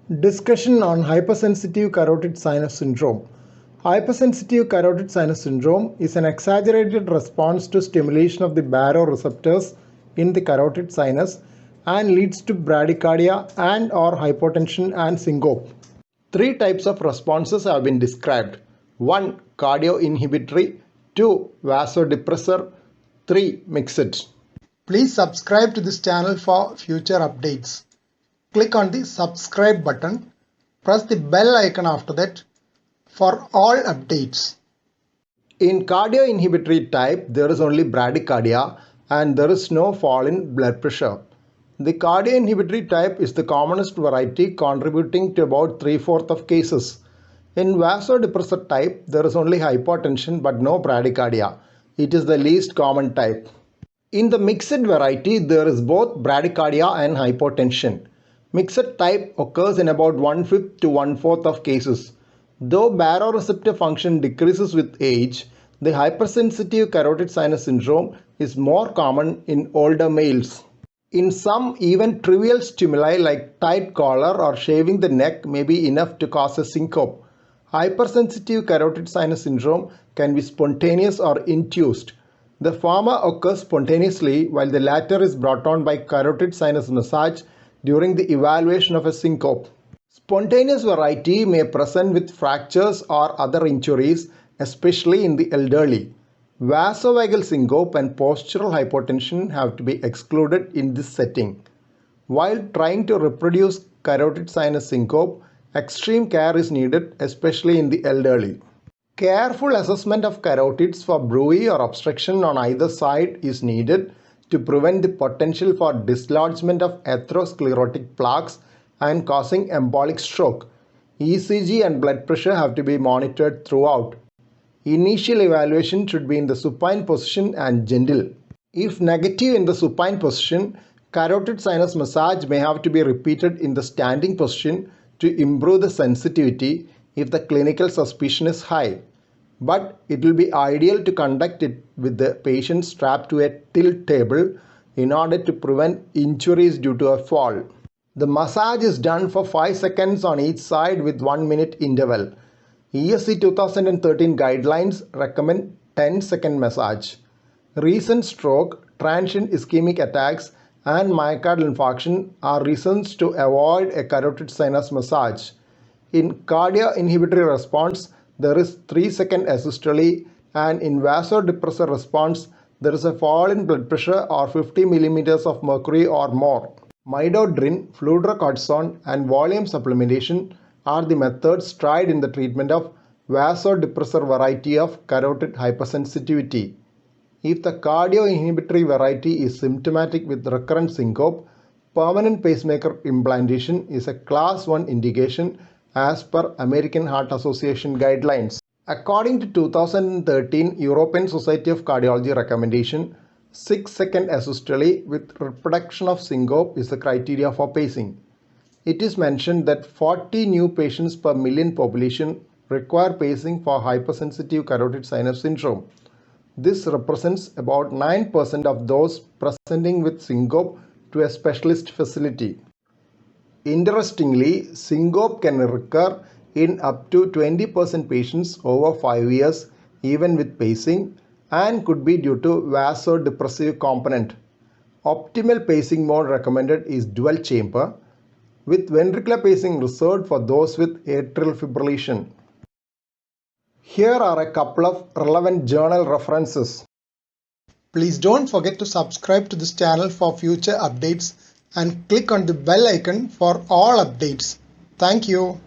Discussion on hypersensitive carotid sinus syndrome. Hypersensitive carotid sinus syndrome is an exaggerated response to stimulation of the baroreceptors in the carotid sinus and leads to bradycardia and/or hypotension and syncope. Three types of responses have been described. 1. Cardioinhibitory, 2. Vasodepressor, 3. Mixed. Please subscribe to this channel for future updates. Click on the subscribe button. Press the bell icon after that for all updates. In cardioinhibitory type, there is only bradycardia and there is no fall in blood pressure. The cardioinhibitory type is the commonest variety, contributing to about 3/4 of cases. In vasodepressor type, there is only hypotension but no bradycardia. It is the least common type. In the mixed variety, there is both bradycardia and hypotension. Mixed type occurs in about 1/5 to 1/4 of cases. Though baroreceptor function decreases with age, the hypersensitive carotid sinus syndrome is more common in older males. In some, even trivial stimuli like tight collar or shaving the neck may be enough to cause a syncope. Hypersensitive carotid sinus syndrome can be spontaneous or induced. The former occurs spontaneously while the latter is brought on by carotid sinus massage during the evaluation of a syncope. Spontaneous variety may present with fractures or other injuries, especially in the elderly. Vasovagal syncope and postural hypotension have to be excluded in this setting. While trying to reproduce carotid sinus syncope, extreme care is needed, especially in the elderly. Careful assessment of carotids for bruit or obstruction on either side is needed to prevent the potential for dislodgement of atherosclerotic plaques and causing embolic stroke. ECG and blood pressure have to be monitored throughout. Initial evaluation should be in the supine position and gentle. If negative in the supine position, carotid sinus massage may have to be repeated in the standing position to improve the sensitivity if the clinical suspicion is high. But it will be ideal to conduct it with the patient strapped to a tilt table in order to prevent injuries due to a fall. The massage is done for 5 seconds on each side with 1 minute interval. ESC 2013 guidelines recommend 10-second massage. Recent stroke, transient ischemic attacks and myocardial infarction are reasons to avoid a carotid sinus massage. In cardioinhibitory response, there is 3-second asystole, and in vasodepressor response, there is a fall in blood pressure or 50 mm of mercury or more. Midodrine, fludrocortisone, and volume supplementation are the methods tried in the treatment of vasodepressor variety of carotid hypersensitivity. If the cardioinhibitory variety is symptomatic with recurrent syncope, permanent pacemaker implantation is a class 1 indication as per American Heart Association guidelines. According to 2013 European Society of Cardiology recommendation, 6-second asystole with reproduction of syncope is the criteria for pacing. It is mentioned that 40 new patients per million population require pacing for hypersensitive carotid sinus syndrome. This represents about 9% of those presenting with syncope to a specialist facility. Interestingly, syncope can recur in up to 20% patients over 5 years even with pacing and could be due to vasodepressive component. Optimal pacing mode recommended is dual chamber with ventricular pacing reserved for those with atrial fibrillation. Here are a couple of relevant journal references. Please don't forget to subscribe to this channel for future updates and click on the bell icon for all updates. Thank you.